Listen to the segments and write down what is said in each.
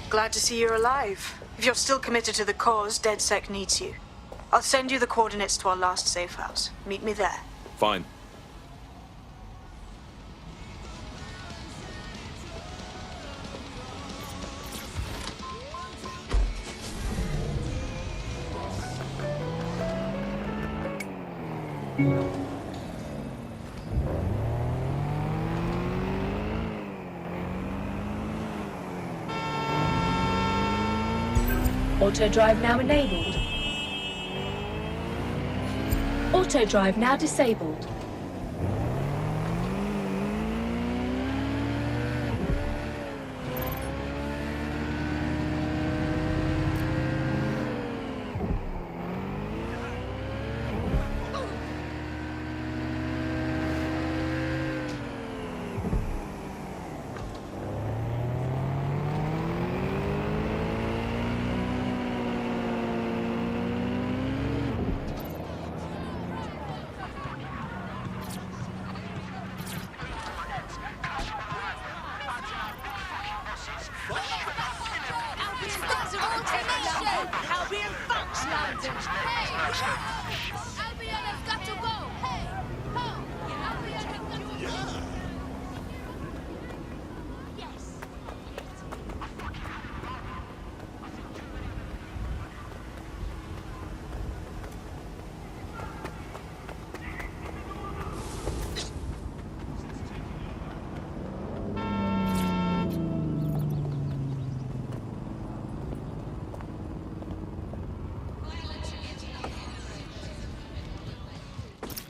Glad to see you're alive. If you're still committed to the cause, DedSec needs you. I'll send you the coordinates to our last safe house. Meet me there. Fine. Auto drive now enabled. Auto drive now disabled.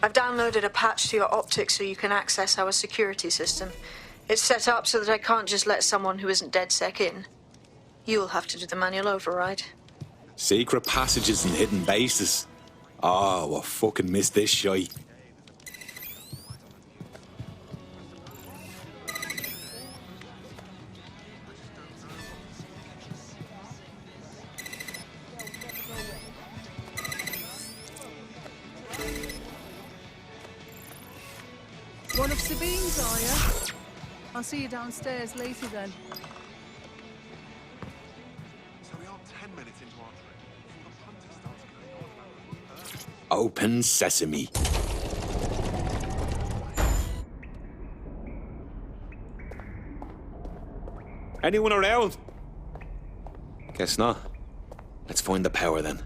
I've downloaded a patch to your optics so you can access our security system. It's set up so that I can't just let someone who isn't DedSec in. You'll have to do the manual override. Secret passages and hidden bases. Oh, I fucking missed this shite. One of Sabine's, are you? I'll see you downstairs later then. So we are 10 minutes into our trip before the punter starts going on about the Earth. Open sesame. Anyone around? Guess not. Let's find the power then.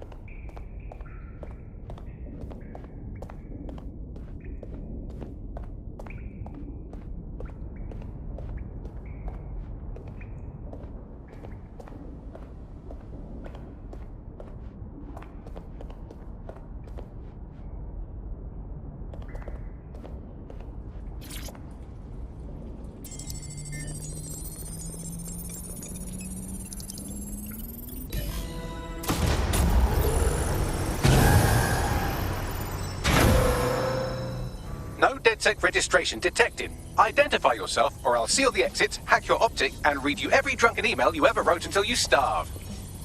No DedSec registration detected. Identify yourself, or I'll seal the exits, hack your optic, and read you every drunken email you ever wrote until you starve.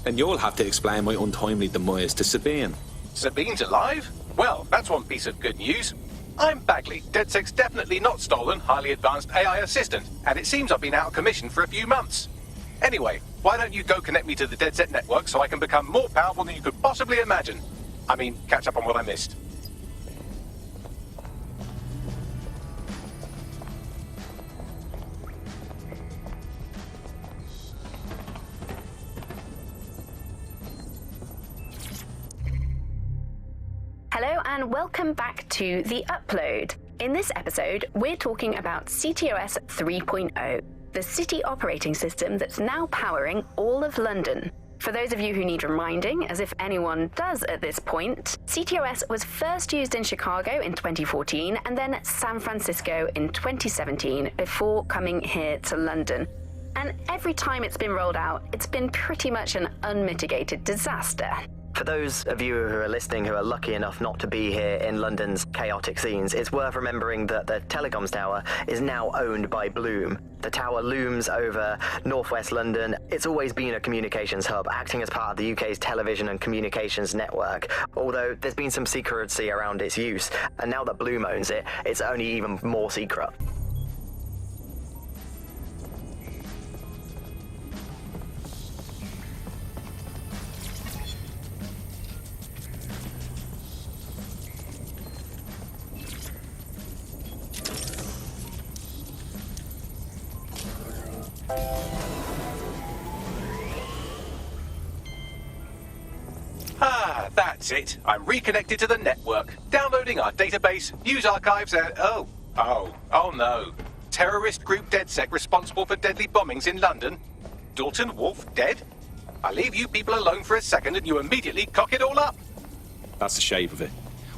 And you'll have to explain my untimely demise to Sabine. Sabine's alive? Well, that's one piece of good news. I'm Bagley, DedSec's definitely not stolen, highly advanced AI assistant, and it seems I've been out of commission for a few months. Anyway, why don't you go connect me to the DedSec network so I can become more powerful than you could possibly imagine? I mean, catch up on what I missed. Hello and welcome back to The Upload. In this episode, we're talking about CTOS 3.0, the city operating system that's now powering all of London. For those of you who need reminding, as if anyone does at this point, CTOS was first used in Chicago in 2014 and then San Francisco in 2017 before coming here to London. And every time it's been rolled out, it's been pretty much an unmitigated disaster. For those of you who are listening who are lucky enough not to be here in London's chaotic scenes, it's worth remembering that the Telecoms Tower is now owned by Bloom. The tower looms over northwest London. It's always been a communications hub, acting as part of the UK's television and communications network, although there's been some secrecy around its use, and now that Bloom owns it, it's only even more secret. Ah, that's it. I'm reconnected to the network, downloading our database, news archives, and oh no. Terrorist group DedSec responsible for deadly bombings in London. Dalton Wolf dead? I leave you people alone for a second and you immediately cock it all up. That's the shape of it.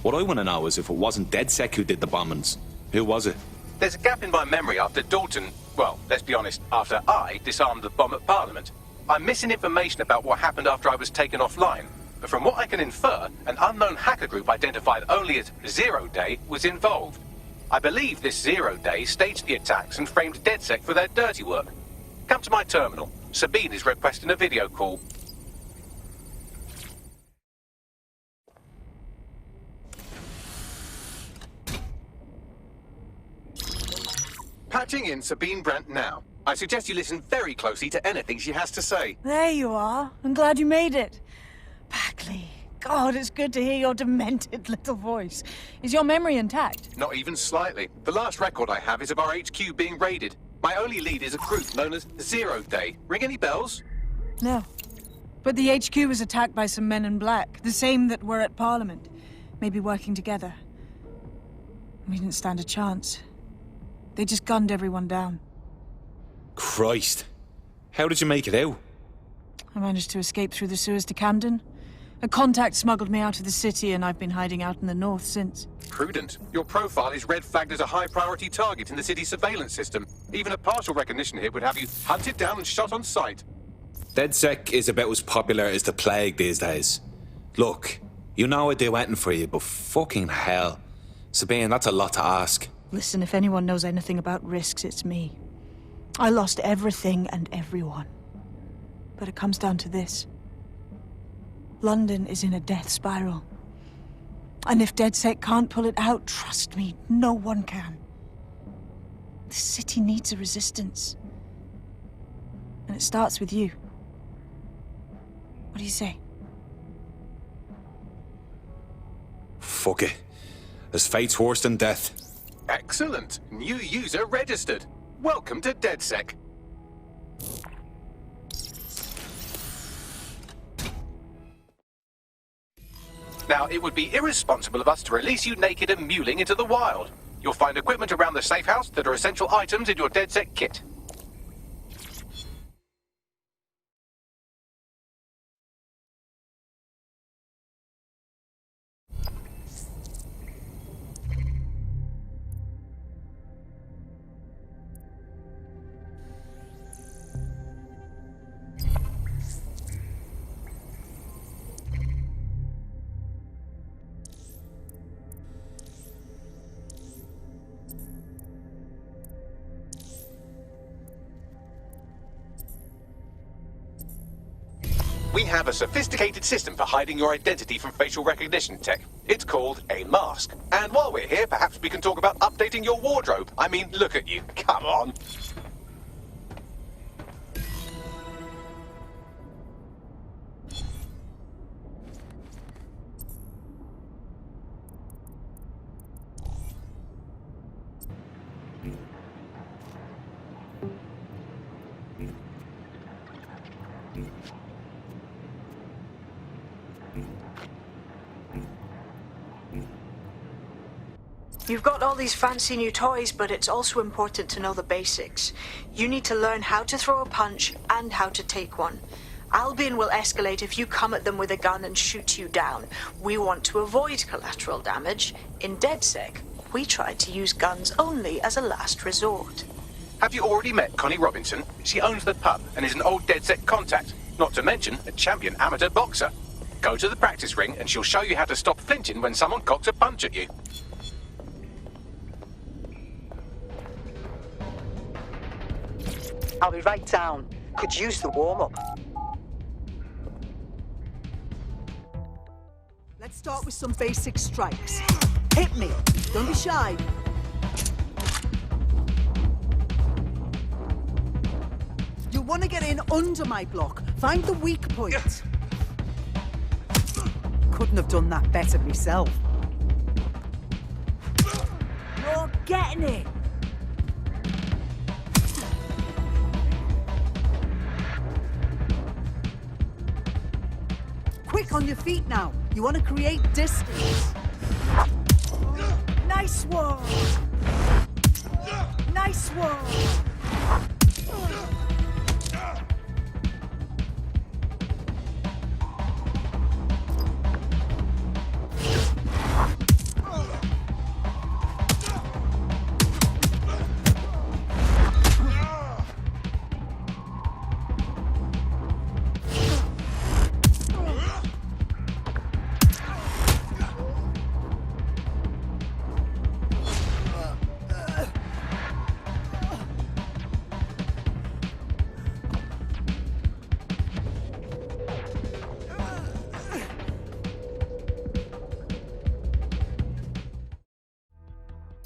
What I want to know is if it wasn't DedSec who did the bombings, who was it? There's a gap in my memory after Dalton, well, let's be honest, after I disarmed the bomb at Parliament. I'm missing information about what happened after I was taken offline. But from what I can infer, an unknown hacker group identified only as Zero Day was involved. I believe this Zero Day staged the attacks and framed DedSec for their dirty work. Come to my terminal. Sabine is requesting a video call. Patching in Sabine Brandt now. I suggest you listen very closely to anything she has to say. There you are. I'm glad you made it. Bagley. God, it's good to hear your demented little voice. Is your memory intact? Not even slightly. The last record I have is of our HQ being raided. My only lead is a group known as Zero Day. Ring any bells? No. But the HQ was attacked by some men in black, the same that were at Parliament. Maybe working together. We didn't stand a chance. They just gunned everyone down. Christ. How did you make it out? I managed to escape through the sewers to Camden. A contact smuggled me out of the city, and I've been hiding out in the north since. Prudent. Your profile is red flagged as a high-priority target in the city's surveillance system. Even a partial recognition hit would have you hunted down and shot on sight. DedSec is about as popular as the plague these days. Look, you know I'd do anything for you, but fucking hell. Sabine, that's a lot to ask. Listen, if anyone knows anything about risks, it's me. I lost everything and everyone. But it comes down to this. London is in a death spiral. And if DedSec can't pull it out, trust me, no one can. The city needs a resistance. And it starts with you. What do you say? Fuck it. As fate's worse than death. Excellent. New user registered. Welcome to DedSec. Now, it would be irresponsible of us to release you naked and mewling into the wild. You'll find equipment around the safe house that are essential items in your DedSec kit. We have a sophisticated system for hiding your identity from facial recognition tech. It's called a mask. And while we're here, perhaps we can talk about updating your wardrobe. I mean, look at you. Come on. You've got all these fancy new toys, but it's also important to know the basics. You need to learn how to throw a punch and how to take one. Albion will escalate if you come at them with a gun and shoot you down. We want to avoid collateral damage. In DedSec, we try to use guns only as a last resort. Have you already met Connie Robinson? She owns the pub and is an old DedSec contact, not to mention a champion amateur boxer. Go to the practice ring and she'll show you how to stop flinching when someone cocks a punch at you. I'll be right down. Could use the warm-up. Let's start with some basic strikes. Hit me. Don't be shy. You want to get in under my block. Find the weak point. Couldn't have done that better myself. You're getting it. quick on your feet now. You want to create distance. Nice one. Nice one.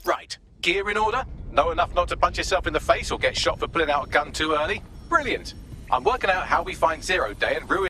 Right. Gear in order? Know enough not to punch yourself in the face or get shot for pulling out a gun too early? Brilliant. I'm working out how we find Zero Day and ruin